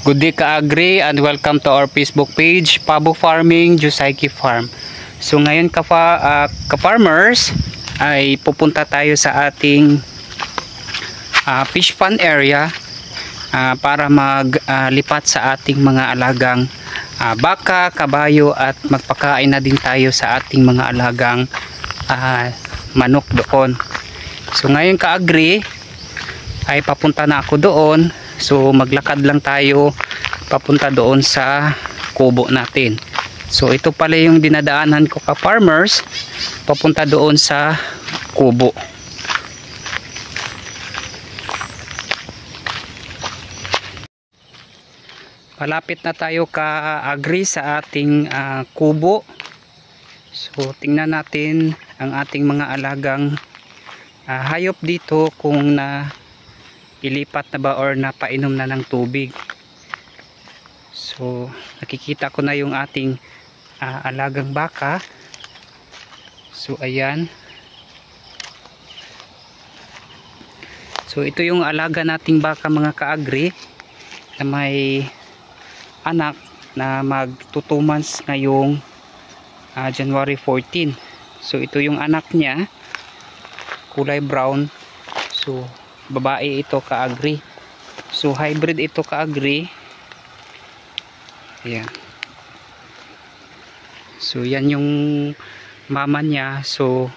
Good day ka-agri and welcome to our Facebook page, Pabo Farming, Jusaiki Farm. So ngayon ka-farmers ay pupunta tayo sa ating fish pond area para maglipat sa ating mga alagang baka, kabayo at magpakain na din tayo sa ating mga alagang manok doon. So ngayon ka-agri ay papunta na ako doon. So maglakad lang tayo papunta doon sa kubo natin. So ito pala yung dinadaanan ko ka-farmers papunta doon sa kubo. Malapit na tayo ka-agri sa ating kubo. So tingnan natin ang ating mga alagang hayop dito kung ilipat na ba or napainom na ng tubig. So nakikita ko na yung ating alagang baka. So ayan. So ito yung alaga nating baka mga ka-agri na may anak na mag 2 months ngayong January 14. So ito yung anak niya, kulay brown. So babae ito ka-agri. So hybrid ito ka-agri. Ayan. So yan yung mama niya. So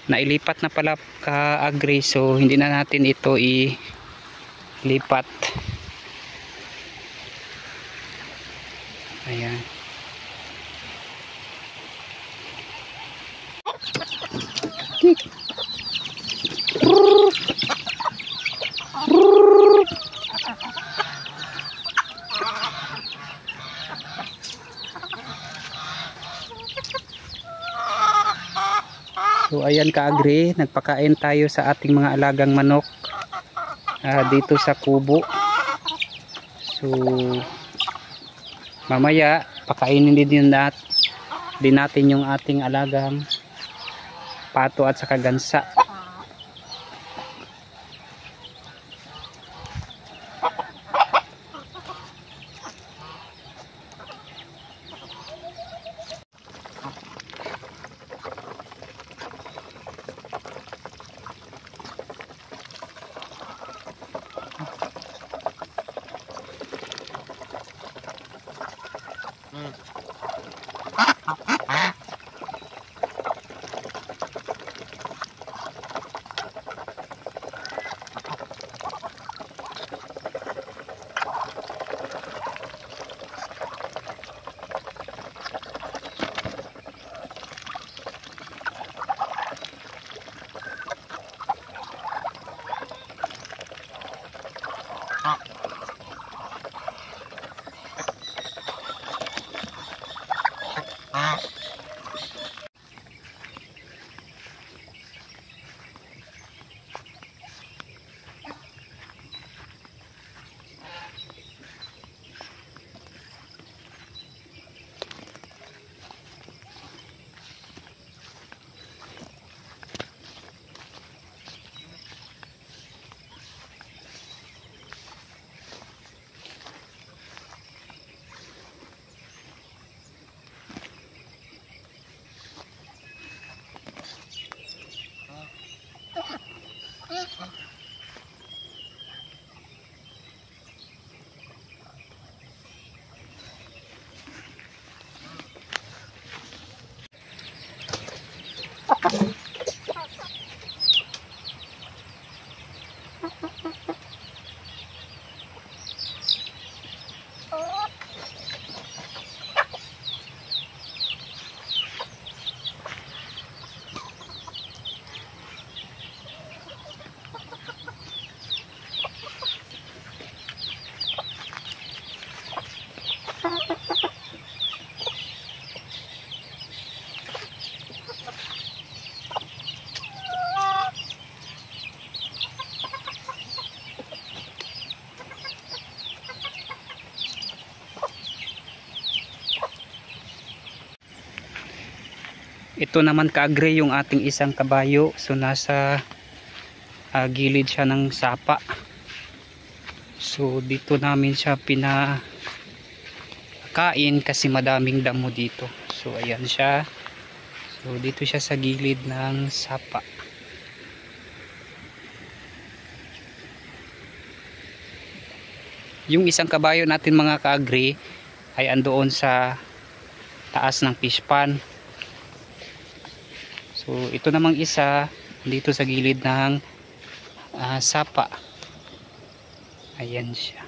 nailipat na pala ka-agri. So hindi na natin ito ilipat. Ayan. So ayan ka-agri, nagpakain tayo sa ating mga alagang manok dito sa kubo. So mamaya pakainin din natin yung ating alagang pato at saka gansa. Ito naman ka-agri yung ating isang kabayo. So nasa gilid siya ng sapa. So dito namin siya pinakain kasi madaming damo dito. So ayan siya. So dito siya sa gilid ng sapa. Yung isang kabayo natin mga ka-agri ay andoon sa taas ng fish pan. So ito namang isa dito sa gilid ng sapa. Ayan siya.